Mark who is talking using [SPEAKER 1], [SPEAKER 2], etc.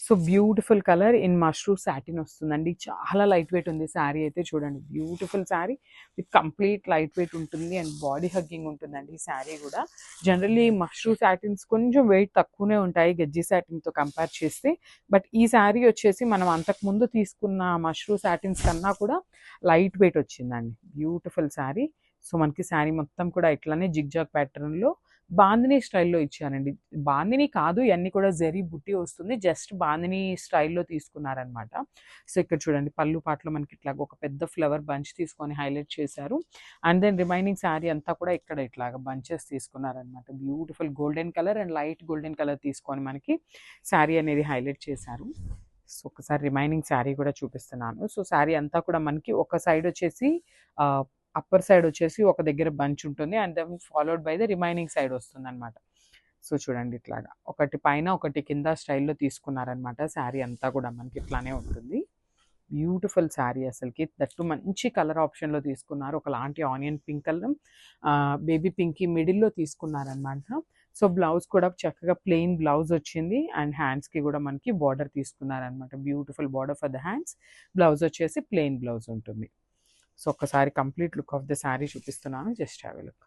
[SPEAKER 1] So beautiful colour in mushroom satin వస్తుందండి. చాలా light weight ఉంది శారీ అయితే. చూడండి beautiful sari with complete light weight ఉంటుంది అండ్ బాడీ హగ్గింగ్ ఉంటుందండి ఈ శారీ కూడా. జనరల్లీ మష్రూమ్ సాటిన్స్ కొంచెం వెయిట్ తక్కువనే ఉంటాయి గజ్జి సాటిన్తో కంపేర్ చేస్తే. బట్ ఈ శారీ వచ్చేసి మనం అంతకుముందు తీసుకున్న మష్రూమ్ సాటిన్స్ కన్నా కూడా లైట్ వెయిట్ వచ్చిందండి. బ్యూటిఫుల్ శారీ. సో మనకి శారీ మొత్తం కూడా ఇట్లానే జిగ్జాగ్ ప్యాటర్న్లో బాందినీ స్టైల్లో ఇచ్చారండి. బాందినీ కాదు, ఇవన్నీ కూడా జరీ బుట్టి వస్తుంది, జస్ట్ బాందినీ స్టైల్లో తీసుకున్నారనమాట. సో ఇక్కడ చూడండి పళ్ళు పాటలో మనకి ఇట్లా ఒక పెద్ద ఫ్లవర్ బంచ్ తీసుకొని హైలైట్ చేశారు. అండ్ దెన్ రిమైనింగ్ శారీ అంతా కూడా ఇక్కడ ఇట్లాగా బంచెస్ తీసుకున్నారనమాట. Beautiful golden colour and light golden colour తీసుకొని మనకి శారీ అనేది హైలైట్ చేశారు. సో ఒకసారి రిమైనింగ్ శారీ కూడా చూపిస్తున్నాను. సో శారీ అంతా కూడా మనకి ఒక సైడ్ వచ్చేసి అప్పర్ సైడ్ వచ్చేసి ఒక దగ్గర బంచ్ ఉంటుంది and then followed by the remaining side వస్తుంది అనమాట. సో చూడండి ఇట్లాగా ఒకటి పైన ఒకటి కింద స్టైల్లో తీసుకున్నారనమాట. శారీ అంతా కూడా మనకి ఇట్లానే ఉంటుంది. బ్యూటిఫుల్ శారీ అసలుకి. దట్టు మంచి కలర్ ఆప్షన్లో తీసుకున్నారు. ఒకలాంటి onion pink colour, baby pink మిడిల్లో తీసుకున్నారనమాట. సో బ్లౌజ్ కూడా చక్కగా ప్లెయిన్ బ్లౌజ్ వచ్చింది అండ్ హ్యాండ్స్కి కూడా మనకి బార్డర్ తీసుకున్నారనమాట. Beautiful border for the hands. Blouse వచ్చేసి ప్లెయిన్ బ్లౌజ్ ఉంటుంది. సో ఒక్కసారి complete look of the sari చూపిస్తున్నాను, జస్ట్ హ్యావ్ ఎ లుక్.